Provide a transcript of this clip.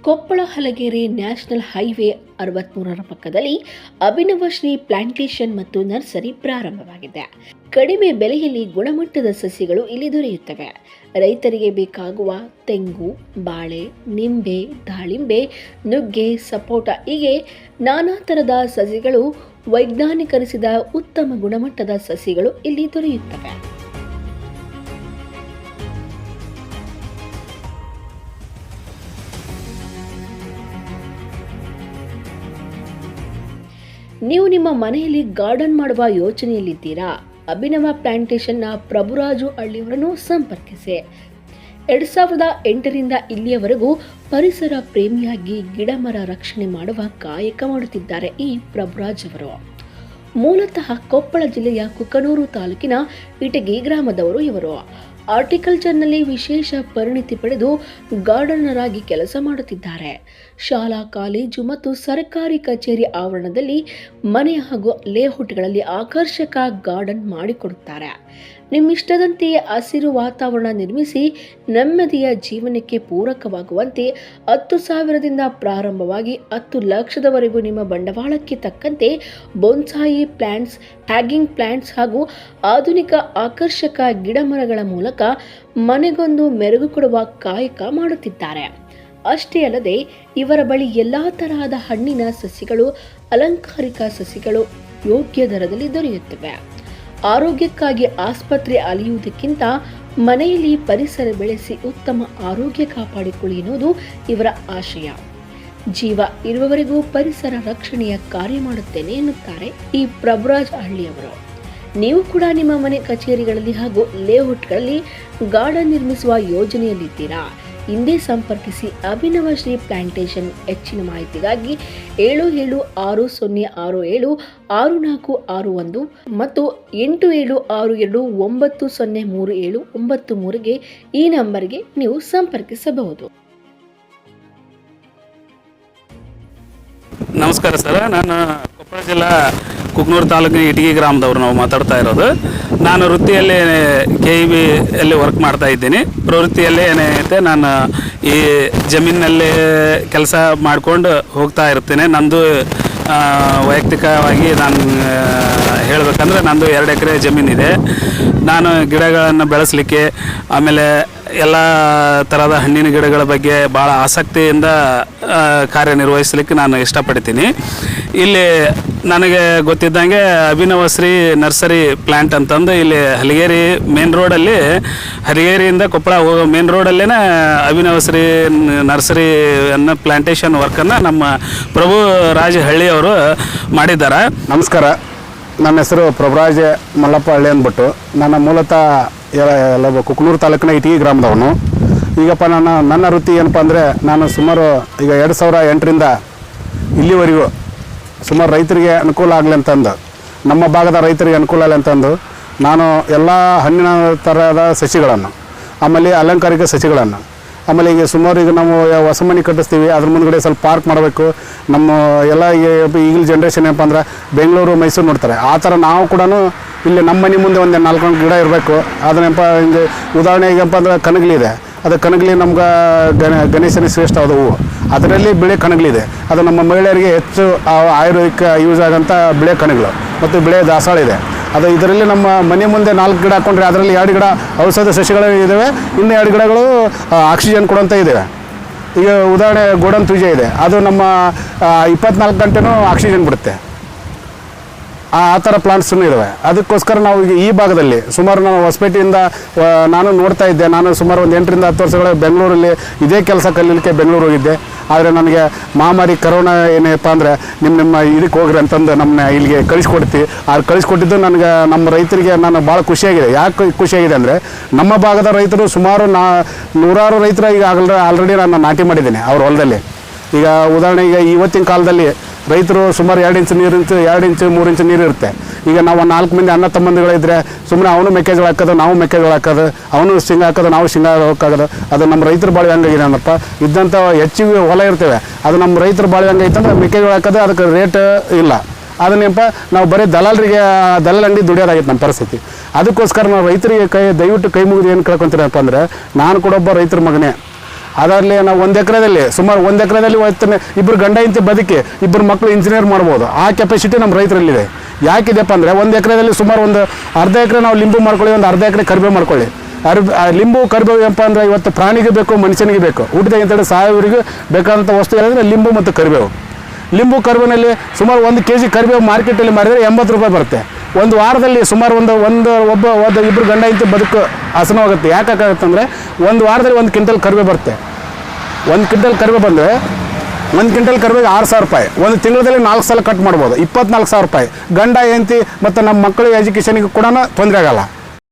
Koppal Halageri national highway 63ರ ಪಕ್ಕದಲ್ಲಿ Abhinava Shri plantation ಮತ್ತು nursery ಪ್ರಾರಂಭವಾಗಿದೆ. ಕಡಿಮೆ ಬೆಲೆಯಲ್ಲಿ ಗುಣಮಟ್ಟದ ಸಸಿಗಳು ಇಲ್ಲಿ ದೊರೆಯುತ್ತವೆ. ರೈತರಿಗೆ ಬೇಕಾಗುವ ತೆಂಗು, ಬಾಳೆ, ನಿಂಬೆ, ದಾಳಿಂಬೆ, ನುಗ್ಗೆ, ಸಪೋಟ ಹೀಗೆ ನಾನಾ ಥರದ ಸಸಿಗಳು, ವೈಜ್ಞಾನಿಕರಿಸಿದ ಉತ್ತಮ ಗುಣಮಟ್ಟದ ಸಸಿಗಳು ಇಲ್ಲಿ ದೊರೆಯುತ್ತವೆ. ನೀವು ನಿಮ್ಮ ಮನೆಯಲ್ಲಿ ಗಾರ್ಡನ್ ಮಾಡುವ ಯೋಚನೆಯಲ್ಲಿದ್ದೀರಾ? ಅಭಿನವ ಪ್ಲಾಂಟೇಶನ್ನ ಪ್ರಭುರಾಜು ಹಳ್ಳಿಯವರನ್ನು ಸಂಪರ್ಕಿಸಿ. 2008ರಿಂದ ಇಲ್ಲಿಯವರೆಗೂ ಪರಿಸರ ಪ್ರೇಮಿಯಾಗಿ ಗಿಡಮರ ರಕ್ಷಣೆ ಮಾಡುವ ಕಾಯಕ ಮಾಡುತ್ತಿದ್ದಾರೆ ಈ ಪ್ರಭುರಾಜ್ ಅವರು. ಮೂಲತಃ ಕೊಪ್ಪಳ ಜಿಲ್ಲೆಯ ಕುಕನೂರು ತಾಲೂಕಿನ ಇಟಗಿ ಗ್ರಾಮದವರು ಇವರು. ಆರ್ಟಿಕಲ್ಚರ್ನಲ್ಲಿ ವಿಶೇಷ ಪರಿಣಿತಿ ಪಡೆದು ಗಾರ್ಡನರ್ ಆಗಿ ಕೆಲಸ ಮಾಡುತ್ತಿದ್ದಾರೆ. ಶಾಲಾ, ಕಾಲೇಜು ಮತ್ತು ಸರ್ಕಾರಿ ಕಚೇರಿ ಆವರಣದಲ್ಲಿ ಮನೆ ಹಾಗೂ ಲೇಔಟ್ಗಳಲ್ಲಿ ಆಕರ್ಷಕ ಗಾರ್ಡನ್ ಮಾಡಿಕೊಡುತ್ತಾರೆ. ನಿಮ್ಮಿಷ್ಟದಂತೆಯೇ ಹಸಿರು ವಾತಾವರಣ ನಿರ್ಮಿಸಿ ನೆಮ್ಮದಿಯ ಜೀವನಕ್ಕೆ ಪೂರಕವಾಗುವಂತೆ 10,000ದಿಂದ ಪ್ರಾರಂಭವಾಗಿ 10 ಲಕ್ಷದವರೆಗೂ ನಿಮ್ಮ ಬಂಡವಾಳಕ್ಕೆ ತಕ್ಕಂತೆ ಬೊನ್ಸಾಯಿ ಪ್ಲಾಂಟ್ಸ್, ಹ್ಯಾಂಗಿಂಗ್ ಪ್ಲಾಂಟ್ಸ್ ಹಾಗೂ ಆಧುನಿಕ ಆಕರ್ಷಕ ಗಿಡಮರಗಳ ಮೂಲಕ ಮನೆಗೊಂದು ಮೆರುಗು ಕೊಡುವ ಕಾಯಕ ಮಾಡುತ್ತಿದ್ದಾರೆ. ಅಷ್ಟೇ ಅಲ್ಲದೆ ಇವರ ಬಳಿ ಎಲ್ಲಾ ತರಹದ ಹಣ್ಣಿನ ಸಸಿಗಳು, ಅಲಂಕಾರಿಕ ಸಸಿಗಳು ಯೋಗ್ಯ ದರದಲ್ಲಿ ದೊರೆಯುತ್ತವೆ. ಆರೋಗ್ಯಕ್ಕಾಗಿ ಆಸ್ಪತ್ರೆ ಅಲೆಯುವುದಕ್ಕಿಂತ ಮನೆಯಲ್ಲಿ ಪರಿಸರ ಬೆಳೆಸಿ ಉತ್ತಮ ಆರೋಗ್ಯ ಕಾಪಾಡಿಕೊಳ್ಳಿ ಎನ್ನುವುದು ಇವರ ಆಶಯ. ಜೀವ ಇರುವವರೆಗೂ ಪರಿಸರ ರಕ್ಷಣೆಯ ಕಾರ್ಯ ಮಾಡುತ್ತೇನೆ ಎನ್ನುತ್ತಾರೆ ಈ ಪ್ರಭುರಾಜ್ ಹಳ್ಳಿಯವರು. ನೀವು ಕೂಡ ನಿಮ್ಮ ಮನೆ, ಕಚೇರಿಗಳಲ್ಲಿ ಹಾಗೂ ಲೇಔಟ್ಗಳಲ್ಲಿ ಗಾರ್ಡನ್ ನಿರ್ಮಿಸುವ ಯೋಜನೆಯಲ್ಲಿದ್ದೀರಾ? ಹಿಂದೆ ಸಂಪರ್ಕಿಸಿ ಅಭಿನವ ಶ್ರೀ ಪ್ಲಾಂಟೇಶನ್. ಹೆಚ್ಚಿನ ಮಾಹಿತಿಗಾಗಿ 7760676461 ಮತ್ತು 8762903793ಗೆ ಈ ನಂಬರ್ಗೆ ನೀವು ಸಂಪರ್ಕಿಸಬಹುದು. ನಮಸ್ಕಾರ ಸರ್, ನಾನು ಕೊಪ್ಪಳ ಜಿಲ್ಲಾ ಕುಕನೂರು ತಾಲೂಕಿನ ಇಟಗಿ ಗ್ರಾಮದವರು ನಾವು ಮಾತಾಡ್ತಾ ಇರೋದು. ನಾನು ವೃತ್ತಿಯಲ್ಲಿ KEB ಅಲ್ಲಿ ವರ್ಕ್ ಮಾಡ್ತಾ ಇದ್ದೀನಿ. ಪ್ರವೃತ್ತಿಯಲ್ಲಿ ಏನೈತೆ, ನಾನು ಈ ಜಮೀನಿನಲ್ಲಿ ಕೆಲಸ ಮಾಡಿಕೊಂಡು ಹೋಗ್ತಾ ಇರ್ತೀನಿ. ನಂದು ವೈಯಕ್ತಿಕವಾಗಿ ನಾನು ಹೇಳಬೇಕಂದ್ರೆ ನಂದು 2 ಎಕರೆ ಜಮೀನಿದೆ. ನಾನು ಗಿಡಗಳನ್ನು ಬೆಳೆಸಲಿಕ್ಕೆ, ಆಮೇಲೆ ಎಲ್ಲ ಥರದ ಹಣ್ಣಿನ ಗಿಡಗಳ ಬಗ್ಗೆ ಭಾಳ ಆಸಕ್ತಿಯಿಂದ ಕಾರ್ಯನಿರ್ವಹಿಸಲಿಕ್ಕೆ ನಾನು ಇಷ್ಟಪಡ್ತೀನಿ. ಇಲ್ಲಿ ನನಗೆ ಗೊತ್ತಿದ್ದಂಗೆ ಅಭಿನವ ಶ್ರೀ ನರ್ಸರಿ ಪ್ಲ್ಯಾಂಟ್ ಅಂತಂದು ಇಲ್ಲಿ ಹಲಗೇರಿ ಮೇನ್ ರೋಡಲ್ಲಿ, ಹಲಗೇರಿಯಿಂದ ಕೊಪ್ಪಳ ಹೋಗೋ ಮೇನ್ ರೋಡಲ್ಲೇ ಅಭಿನವ ಶ್ರೀ ನರ್ಸರಿ ಅನ್ನೋ ಪ್ಲಾಂಟೇಶನ್ ವರ್ಕನ್ನು ನಮ್ಮ ಪ್ರಭುರಾಜ್ ಹಳ್ಳಿಯವರು ಮಾಡಿದ್ದಾರೆ. ನಮಸ್ಕಾರ, ನನ್ನ ಹೆಸರು ಪ್ರಭುರಾಜ್ ಮಲ್ಲಪ್ಪ ಹಳ್ಳಿ ಅಂದ್ಬಿಟ್ಟು. ನನ್ನ ಮೂಲತಃ ಕುಕನೂರು ತಾಲೂಕಿನ ಇಟಗಿ ಗ್ರಾಮದವನು. ಈಗಪ್ಪ ನನ್ನ ವೃತ್ತಿ ಏನಪ್ಪ ಅಂದರೆ, ನಾನು ಸುಮಾರು ಈಗ 2008ರಿಂದ ಇಲ್ಲಿವರೆಗೂ ಸುಮಾರು ರೈತರಿಗೆ ಅನುಕೂಲ ಆಗಲಿ ಅಂತಂದು, ನಮ್ಮ ಭಾಗದ ರೈತರಿಗೆ ಅನುಕೂಲ ಆಗಲಿ ಅಂತಂದು ನಾನು ಎಲ್ಲ ಹಣ್ಣಿನ ಥರದ ಸಸಿಗಳನ್ನು, ಆಮೇಲೆ ಅಲಂಕಾರಿಕ ಸಸಿಗಳನ್ನು, ಆಮೇಲೆ ಈಗ ಸುಮಾರು ಈಗ ನಾವು ಹೊಸ ಮನೆ ಕಟ್ಟಿಸ್ತೀವಿ, ಅದ್ರ ಮುಂದ್ಗಡೆ ಸ್ವಲ್ಪ ಪಾರ್ಕ್ ಮಾಡಬೇಕು. ನಮ್ಮ ಎಲ್ಲ ಈಗಿನ ಜನ್ರೇಷನ್ ಏನಪ್ಪ ಅಂದ್ರೆ ಬೆಂಗಳೂರು, ಮೈಸೂರು ನೋಡ್ತಾರೆ. ಆ ಥರ ನಾವು ಕೂಡ ಇಲ್ಲಿ ನಮ್ಮ ಮನೆ ಮುಂದೆ ಒಂದು 4 ಗಿಡ ಇರಬೇಕು. ಅದನ್ನಪ್ಪ ಹಿಂಗೆ ಉದಾಹರಣೆ ಈಗಪ್ಪ ಅಂದ್ರೆ ಕನಗಲಿ ಇದೆ. ಅದು ಕನಗಲಿ ನಮ್ಗೆ ಗಣೇಶನ ಶ್ರೇಷ್ಠವಾದ ಹೂವು. ಅದರಲ್ಲಿ ಬಿಳೆ ಕನಗಲಿದೆ. ಅದು ನಮ್ಮ ಮಹಿಳೆಯರಿಗೆ ಹೆಚ್ಚು ಆಯುರ್ವೇದಿಕ ಯೂಸ್ ಆಗೋಂಥ ಬಿಳೆ ಕನಗಲು ಮತ್ತು ಬಿಳೆ ದಾಸವಾಳ ಇದೆ. ಅದು ಇದರಲ್ಲಿ ನಮ್ಮ ಮನೆ ಮುಂದೆ 4 ಗಿಡ ಹಾಕ್ಕೊಂಡ್ರೆ ಅದರಲ್ಲಿ 2 ಗಿಡ ಔಷಧ ಸಸ್ಯಗಳು ಇದ್ದಾವೆ, ಇನ್ನು 2 ಗಿಡಗಳು ಆಕ್ಸಿಜನ್ ಕೊಡುವಂಥ ಇದ್ದಾವೆ. ಈಗ ಉದಾಹರಣೆ ಗೋಡನ್ ತುಜೆ ಇದೆ, ಅದು ನಮ್ಮ 24 ಗಂಟೆನೂ ಆಕ್ಸಿಜನ್ ಬಿಡುತ್ತೆ. ಆ ಥರ ಪ್ಲಾಂಟ್ಸೂ ಇದ್ದಾವೆ. ಅದಕ್ಕೋಸ್ಕರ ನಾವು ಈಗ ಈ ಭಾಗದಲ್ಲಿ ಸುಮಾರು ನಾವು ಹೊಸಪೇಟೆಯಿಂದ ನಾನು ನೋಡ್ತಾ ಇದ್ದೆ. ನಾನು ಸುಮಾರು ಒಂದು 8ರಿಂದ 10 ವರ್ಷಗಳ ಬೆಂಗಳೂರಲ್ಲಿ ಇದೇ ಕೆಲಸ ಕಲೀಲಿಕ್ಕೆ ಬೆಂಗಳೂರು ಹೋಗಿದ್ದೆ. ಆದರೆ ನನಗೆ ಮಹಾಮಾರಿ ಕರೋನಾ ಏನಪ್ಪ ಅಂದರೆ ನಿಮ್ಮ ಇದಕ್ಕೆ ಹೋಗ್ರಿ ಅಂತಂದು ನಮ್ಮನ್ನ ಇಲ್ಲಿಗೆ ಕಳಿಸ್ಕೊಡ್ತಿ. ಅದು ಕಳಿಸ್ಕೊಟ್ಟಿದ್ದು ನನಗೆ ನಮ್ಮ ರೈತರಿಗೆ ನಾನು ಭಾಳ ಖುಷಿಯಾಗಿದೆ. ಯಾಕೆ ಖುಷಿಯಾಗಿದೆ ಅಂದರೆ, ನಮ್ಮ ಭಾಗದ ರೈತರು ಸುಮಾರು ನೂರಾರು ರೈತರ ಈಗ ಆಲ್ರೆಡಿ ನಾನು ನಾಟಿ ಮಾಡಿದ್ದೇನೆ ಅವ್ರ ಹೊಲದಲ್ಲಿ. ಈಗ ಉದಾಹರಣೆ, ಈಗ ಇವತ್ತಿನ ಕಾಲದಲ್ಲಿ ರೈತರು ಸುಮಾರು 2 ಇಂಚ್ ನೀರು, 2 ಇಂಚ್ 3 ಇಂಚ್ ನೀರು ಇರುತ್ತೆ. ಈಗ ನಾವು 4 ಮಂದಿ ಅಣ್ಣ ತಮ್ಮಂದಿಗಳಿದ್ರೆ ಸುಮ್ಮನೆ ಅವನು ಮೆಕ್ಕೆಜೋಳ ಹಾಕೋದು, ನಾವು ಮೆಕ್ಕೆಜೋಳ ಹಾಕೋದು, ಅವನು ಶೇಂಗಾ ಹಾಕೋದು, ನಾವು ಶೇಂಗಾ ಹಾಕೋದು. ಅದು ನಮ್ಮ ರೈತರ ಬಾಳೆ ಹಂಗಾಗಿದೆ ಅಂದಪ್ಪ. ಇದ್ದಂಥ ಹೆಚ್ಚಿಗೆ ಹೊಲ ಇರ್ತೇವೆ, ಅದು ನಮ್ಮ ರೈತರ ಬಾಳೆ ಹಂಗೈತಂದ್ರೆ ಮೆಕ್ಕೆಜೋಳ ಹಾಕೋದು ಅದಕ್ಕೆ ರೇಟ್ ಇಲ್ಲ. ಅದನ್ನಪ್ಪ ನಾವು ಬರೀ ದಲಾಲ್ ಅಂಗಡಿ ದುಡಿಯೋದಾಗಿತ್ತು ನಮ್ಮ ಪರಿಸ್ಥಿತಿ. ಅದಕ್ಕೋಸ್ಕರ ನಾವು ರೈತರಿಗೆ ದಯವಿಟ್ಟು ಕೈ ಮುಗಿದು ಏನು ಕೇಳ್ಕೊತೀನಪ್ಪ ಅಂದರೆ, ನಾನು ಕೂಡ ಒಬ್ಬ ರೈತರ ಮಗನೇ. ಅದರಲ್ಲಿ ನಾವು 1 ಎಕರೆದಲ್ಲಿ ಸುಮಾರು 1 ಎಕರೆದಲ್ಲಿ ಇಬ್ಬರು ಗಂಡ ಹೆಂಡತಿ ಬದುಕಿ ಇಬ್ಬರು ಮಕ್ಕಳು ಇಂಜಿನಿಯರ್ ಮಾಡ್ಬೋದು. ಆ ಕೆಪಾಸಿಟಿ ನಮ್ಮ ರೈತರಲ್ಲಿದೆ. ಯಾಕಿದೆಪ್ಪ ಅಂದರೆ 1 ಎಕರೆದಲ್ಲಿ ಸುಮಾರು ಒಂದು ಅರ್ಧ ಎಕರೆ ನಾವು ಲಿಂಬು ಮಾಡ್ಕೊಳ್ಳಿ, ಒಂದು ಅರ್ಧ ಎಕರೆ ಕರಿಬೇವು ಮಾಡ್ಕೊಳ್ಳಿ. ಲಿಂಬು ಕರಿಬೇವು ಏನಪ್ಪ ಅಂದರೆ ಇವತ್ತು ಪ್ರಾಣಿಗೆ ಬೇಕು, ಮನುಷ್ಯನಿಗೆ ಬೇಕು. ಊಟದ ಅಂತೇಳಿ ಸಾಯೋರಿಗೆ ಬೇಕಾದಂಥ ವಸ್ತು ಹೇಳಿದ್ರೆ ಲಿಂಬು ಮತ್ತು ಕರಿಬೇವು. ಲಿಂಬು ಕರಿಬೇವಿನಲ್ಲಿ ಸುಮಾರು 1 kg ಕರಿಬೇವು ಮಾರ್ಕೆಟಲ್ಲಿ ಮಾರಿದರೆ 80 ರೂಪಾಯಿ ಬರುತ್ತೆ. ಒಂದು ವಾರದಲ್ಲಿ ಸುಮಾರು ಇಬ್ಬರು ಗಂಡ ಹೆಂಡತಿ ಬದುಕು ಆಸನವಾಗುತ್ತೆ. ಯಾಕಾಗುತ್ತೆ ಅಂದರೆ ಒಂದು ವಾರದಲ್ಲಿ 1 ಕ್ವಿಂಟಲ್ ಕರಿಬೇವು ಬರುತ್ತೆ. 1 ಕ್ವಿಂಟಲ್ ಕರಿಬೇವು ಬಂದರೆ 1 ಕ್ವಿಂಟಲ್ ಕರಿಬೇವು 6,000 ರೂಪಾಯಿ. ಒಂದು ತಿಂಗಳಲ್ಲಿ 4 ಸಲ ಕಟ್ ಮಾಡ್ಬೋದು, 24,000 ರೂಪಾಯಿ. ಗಂಡ ಹೆಂಡತಿ ಮತ್ತು ನಮ್ಮ ಮಕ್ಕಳ ಎಜುಕೇಷನಿಗೆ ಕೂಡ ತೊಂದರೆ ಆಗಲ್ಲ.